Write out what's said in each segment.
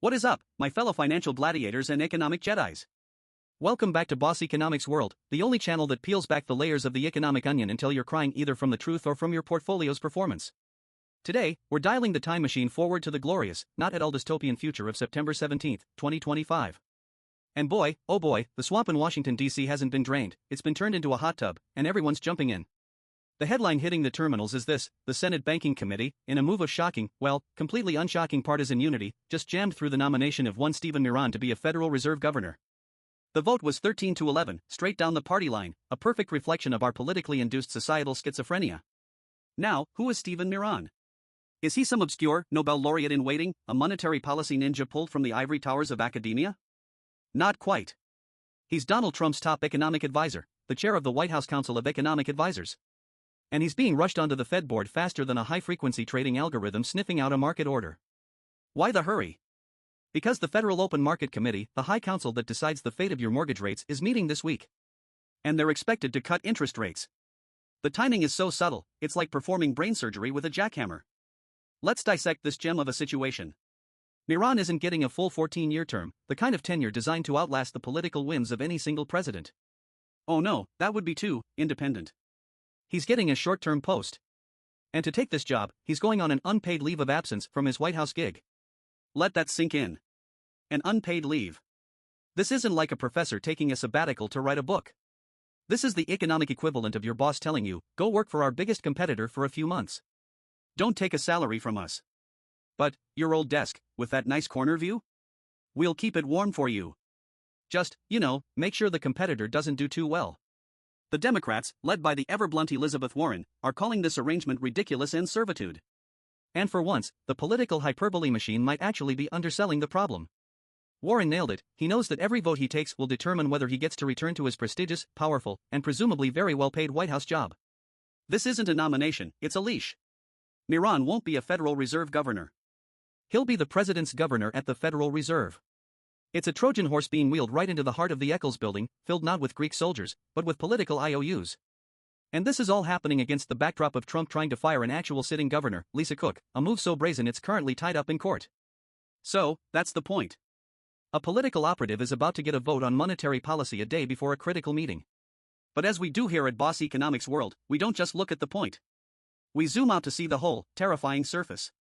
What is up, my fellow financial gladiators and economic Jedis? Welcome back to Boss Economics World, the only channel that peels back the layers of the economic onion until you're crying either from the truth or from your portfolio's performance. Today, we're dialing the time machine forward to the glorious, not at all dystopian future of September 17, 2025. And boy, oh boy, the swamp in Washington, D.C. hasn't been drained, it's been turned into a hot tub, and everyone's jumping in. The headline hitting the terminals is this: the Senate Banking Committee, in a move of shocking, well, completely unshocking partisan unity, just jammed through the nomination of one Stephen Miran to be a Federal Reserve Governor. The vote was 13-11, straight down the party line, a perfect reflection of our politically induced societal schizophrenia. Now, who is Stephen Miran? Is he some obscure Nobel laureate in waiting, a monetary policy ninja pulled from the ivory towers of academia? Not quite. He's Donald Trump's top economic advisor, the chair of the White House Council of Economic Advisors. And he's being rushed onto the Fed board faster than a high-frequency trading algorithm sniffing out a market order. Why the hurry? Because the Federal Open Market Committee, the high council that decides the fate of your mortgage rates, is meeting this week. And they're expected to cut interest rates. The timing is so subtle, it's like performing brain surgery with a jackhammer. Let's dissect this gem of a situation. Miran isn't getting a full 14-year term, the kind of tenure designed to outlast the political whims of any single president. Oh no, that would be too independent. He's getting a short-term post. And to take this job, he's going on an unpaid leave of absence from his White House gig. Let that sink in. An unpaid leave. This isn't like a professor taking a sabbatical to write a book. This is the economic equivalent of your boss telling you, go work for our biggest competitor for a few months. Don't take a salary from us. But, your old desk, with that nice corner view? We'll keep it warm for you. Just, make sure the competitor doesn't do too well. The Democrats, led by the ever-blunt Elizabeth Warren, are calling this arrangement ridiculous and servitude. And for once, the political hyperbole machine might actually be underselling the problem. Warren nailed it. He knows that every vote he takes will determine whether he gets to return to his prestigious, powerful, and presumably very well-paid White House job. This isn't a nomination, it's a leash. Miran won't be a Federal Reserve Governor. He'll be the president's governor at the Federal Reserve. It's a Trojan horse being wheeled right into the heart of the Eccles building, filled not with Greek soldiers, but with political IOUs. And this is all happening against the backdrop of Trump trying to fire an actual sitting governor, Lisa Cook, a move so brazen it's currently tied up in court. So, that's the point. A political operative is about to get a vote on monetary policy a day before a critical meeting. But as we do here at Boss Economics World, we don't just look at the point. We zoom out to see the whole, terrifying surface.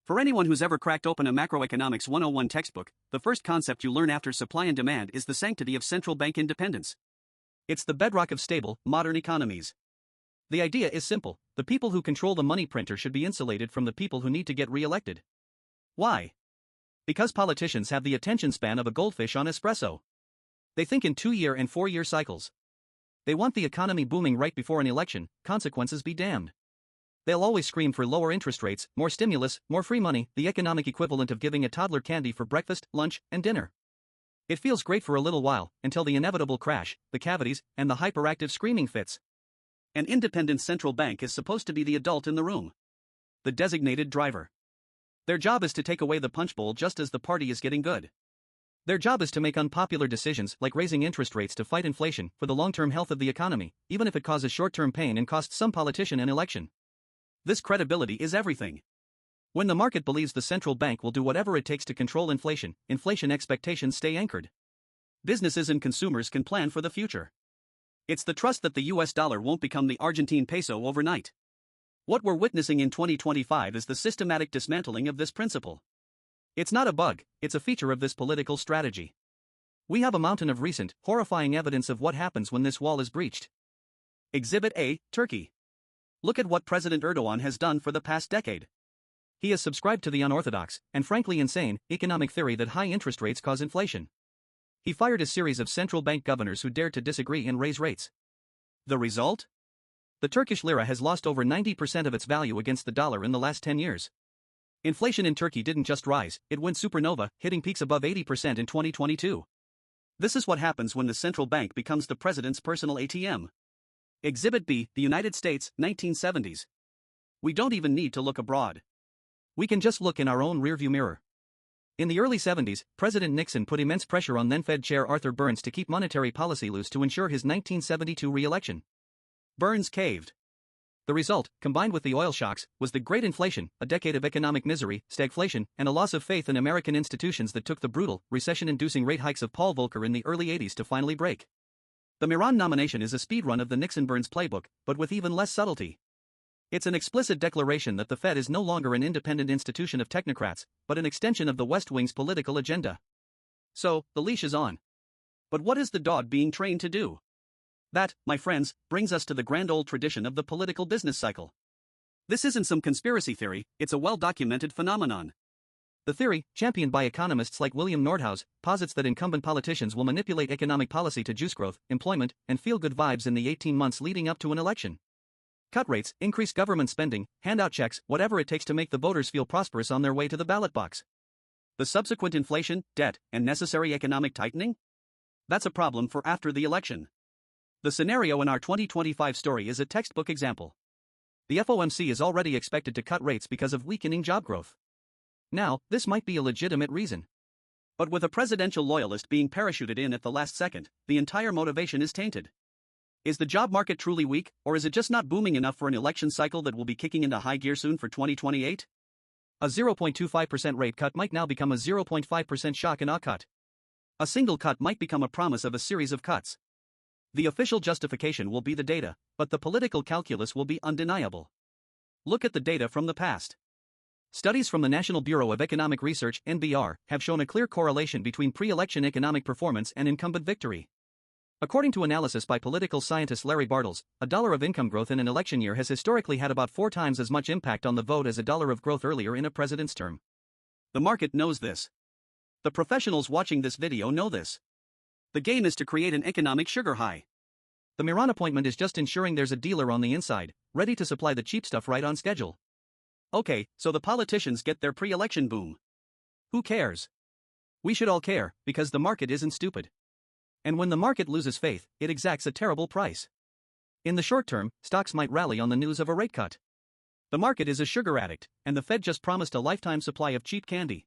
For anyone who's ever cracked open a Macroeconomics 101 textbook, the first concept you learn after supply and demand is the sanctity of central bank independence. It's the bedrock of stable, modern economies. The idea is simple: the people who control the money printer should be insulated from the people who need to get re-elected. Why? Because politicians have the attention span of a goldfish on espresso. They think in 2-year and 4-year cycles. They want the economy booming right before an election, consequences be damned. They'll always scream for lower interest rates, more stimulus, more free money, the economic equivalent of giving a toddler candy for breakfast, lunch, and dinner. It feels great for a little while, until the inevitable crash, the cavities, and the hyperactive screaming fits. An independent central bank is supposed to be the adult in the room. The designated driver. Their job is to take away the punch bowl just as the party is getting good. Their job is to make unpopular decisions like raising interest rates to fight inflation for the long-term health of the economy, even if it causes short-term pain and costs some politician an election. This credibility is everything. When the market believes the central bank will do whatever it takes to control inflation, inflation expectations stay anchored. Businesses and consumers can plan for the future. It's the trust that the US dollar won't become the Argentine peso overnight. What we're witnessing in 2025 is the systematic dismantling of this principle. It's not a bug, it's a feature of this political strategy. We have a mountain of recent, horrifying evidence of what happens when this wall is breached. Exhibit A, Turkey. Look at what President Erdogan has done for the past decade. He has subscribed to the unorthodox, and frankly insane, economic theory that high interest rates cause inflation. He fired a series of central bank governors who dared to disagree and raise rates. The result? The Turkish lira has lost over 90% of its value against the dollar in the last 10 years. Inflation in Turkey didn't just rise, it went supernova, hitting peaks above 80% in 2022. This is what happens when the central bank becomes the president's personal ATM. Exhibit B, the United States, 1970s. We don't even need to look abroad. We can just look in our own rearview mirror. In the early 70s, President Nixon put immense pressure on then-Fed Chair Arthur Burns to keep monetary policy loose to ensure his 1972 re-election. Burns caved. The result, combined with the oil shocks, was the Great Inflation, a decade of economic misery, stagflation, and a loss of faith in American institutions that took the brutal, recession-inducing rate hikes of Paul Volcker in the early 80s to finally break. The Miran nomination is a speedrun of the Nixon-Burns playbook, but with even less subtlety. It's an explicit declaration that the Fed is no longer an independent institution of technocrats, but an extension of the West Wing's political agenda. So, the leash is on. But what is the dog being trained to do? That, my friends, brings us to the grand old tradition of the political business cycle. This isn't some conspiracy theory, it's a well-documented phenomenon. The theory, championed by economists like William Nordhaus, posits that incumbent politicians will manipulate economic policy to juice growth, employment, and feel-good vibes in the 18 months leading up to an election. Cut rates, increase government spending, hand out checks, whatever it takes to make the voters feel prosperous on their way to the ballot box. The subsequent inflation, debt, and necessary economic tightening? That's a problem for after the election. The scenario in our 2025 story is a textbook example. The FOMC is already expected to cut rates because of weakening job growth. Now, this might be a legitimate reason. But with a presidential loyalist being parachuted in at the last second, the entire motivation is tainted. Is the job market truly weak, or is it just not booming enough for an election cycle that will be kicking into high gear soon for 2028? A 0.25% rate cut might now become a 0.5% shock and awe cut. A single cut might become a promise of a series of cuts. The official justification will be the data, but the political calculus will be undeniable. Look at the data from the past. Studies from the National Bureau of Economic Research (NBR) have shown a clear correlation between pre-election economic performance and incumbent victory. According to analysis by political scientist Larry Bartels, $1 of income growth in an election year has historically had about 4 times as much impact on the vote as $1 of growth earlier in a president's term. The market knows this. The professionals watching this video know this. The game is to create an economic sugar high. The Miran appointment is just ensuring there's a dealer on the inside, ready to supply the cheap stuff right on schedule. Okay, so the politicians get their pre-election boom. Who cares? We should all care, because the market isn't stupid. And when the market loses faith, it exacts a terrible price. In the short term, stocks might rally on the news of a rate cut. The market is a sugar addict, and the Fed just promised a lifetime supply of cheap candy.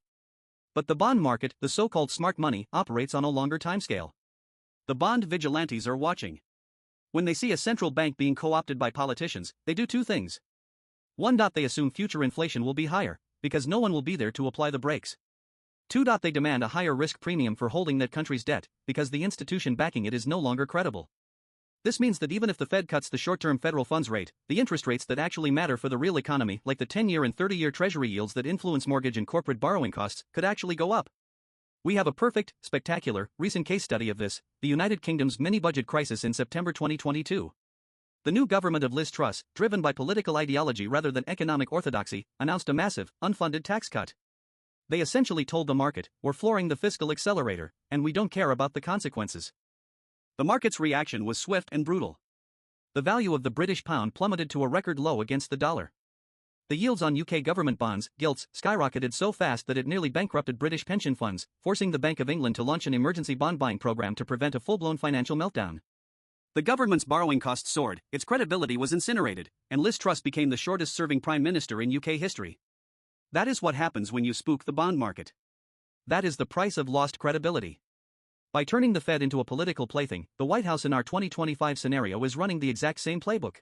But the bond market, the so-called smart money, operates on a longer timescale. The bond vigilantes are watching. When they see a central bank being co-opted by politicians, they do 2 things. 1. They assume future inflation will be higher, because no one will be there to apply the brakes. 2. They demand a higher risk premium for holding that country's debt, because the institution backing it is no longer credible. This means that even if the Fed cuts the short-term federal funds rate, the interest rates that actually matter for the real economy, like the 10-year and 30-year Treasury yields that influence mortgage and corporate borrowing costs, could actually go up. We have a perfect, spectacular, recent case study of this, the United Kingdom's mini-budget crisis in September 2022. The new government of Liz Truss, driven by political ideology rather than economic orthodoxy, announced a massive, unfunded tax cut. They essentially told the market, we're flooring the fiscal accelerator, and we don't care about the consequences. The market's reaction was swift and brutal. The value of the British pound plummeted to a record low against the dollar. The yields on UK government bonds, gilts, skyrocketed so fast that it nearly bankrupted British pension funds, forcing the Bank of England to launch an emergency bond buying program to prevent a full-blown financial meltdown. The government's borrowing costs soared, its credibility was incinerated, and Liz Truss became the shortest-serving prime minister in UK history. That is what happens when you spook the bond market. That is the price of lost credibility. By turning the Fed into a political plaything, the White House in our 2025 scenario is running the exact same playbook.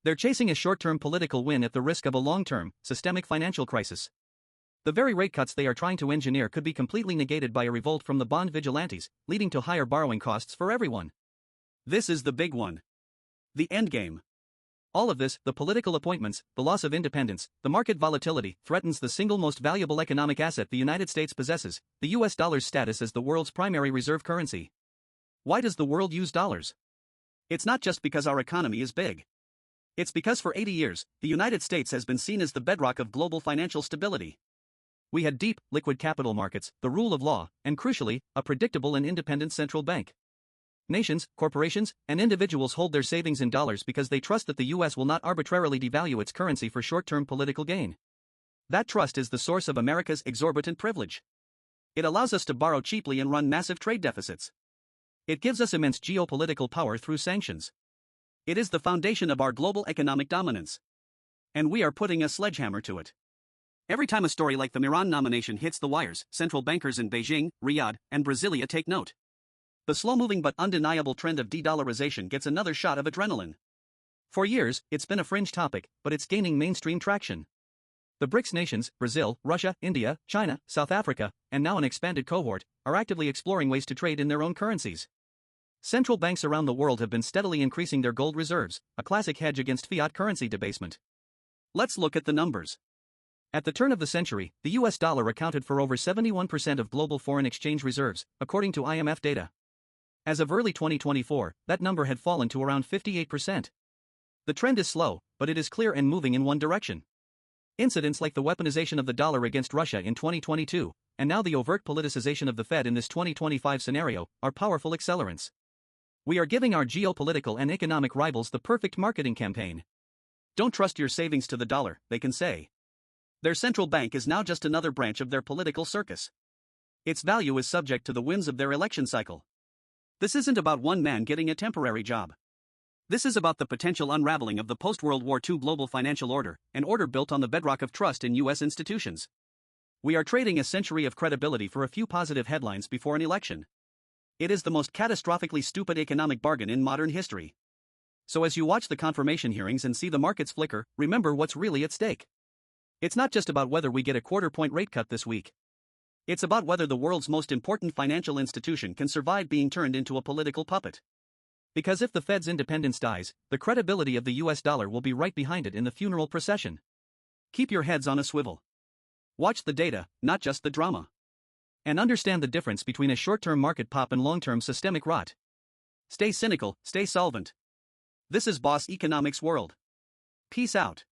They're chasing a short-term political win at the risk of a long-term, systemic financial crisis. The very rate cuts they are trying to engineer could be completely negated by a revolt from the bond vigilantes, leading to higher borrowing costs for everyone. This is the big one. The endgame. All of this, the political appointments, the loss of independence, the market volatility, threatens the single most valuable economic asset the United States possesses, the US dollar's status as the world's primary reserve currency. Why does the world use dollars? It's not just because our economy is big. It's because for 80 years, the United States has been seen as the bedrock of global financial stability. We had deep, liquid capital markets, the rule of law, and crucially, a predictable and independent central bank. Nations, corporations, and individuals hold their savings in dollars because they trust that the US will not arbitrarily devalue its currency for short-term political gain. That trust is the source of America's exorbitant privilege. It allows us to borrow cheaply and run massive trade deficits. It gives us immense geopolitical power through sanctions. It is the foundation of our global economic dominance. And we are putting a sledgehammer to it. Every time a story like the Miran nomination hits the wires, central bankers in Beijing, Riyadh, and Brasilia take note. The slow-moving but undeniable trend of de-dollarization gets another shot of adrenaline. For years, it's been a fringe topic, but it's gaining mainstream traction. The BRICS nations, Brazil, Russia, India, China, South Africa, and now an expanded cohort, are actively exploring ways to trade in their own currencies. Central banks around the world have been steadily increasing their gold reserves, a classic hedge against fiat currency debasement. Let's look at the numbers. At the turn of the century, the US dollar accounted for over 71% of global foreign exchange reserves, according to IMF data. As of early 2024, that number had fallen to around 58%. The trend is slow, but it is clear and moving in one direction. Incidents like the weaponization of the dollar against Russia in 2022, and now the overt politicization of the Fed in this 2025 scenario, are powerful accelerants. We are giving our geopolitical and economic rivals the perfect marketing campaign. Don't trust your savings to the dollar, they can say. Their central bank is now just another branch of their political circus. Its value is subject to the whims of their election cycle. This isn't about one man getting a temporary job. This is about the potential unraveling of the post-World War II global financial order, an order built on the bedrock of trust in U.S. institutions. We are trading a century of credibility for a few positive headlines before an election. It is the most catastrophically stupid economic bargain in modern history. So as you watch the confirmation hearings and see the markets flicker, remember what's really at stake. It's not just about whether we get a quarter-point rate cut this week. It's about whether the world's most important financial institution can survive being turned into a political puppet. Because if the Fed's independence dies, the credibility of the US dollar will be right behind it in the funeral procession. Keep your heads on a swivel. Watch the data, not just the drama. And understand the difference between a short-term market pop and long-term systemic rot. Stay cynical, stay solvent. This is Boss Economics World. Peace out.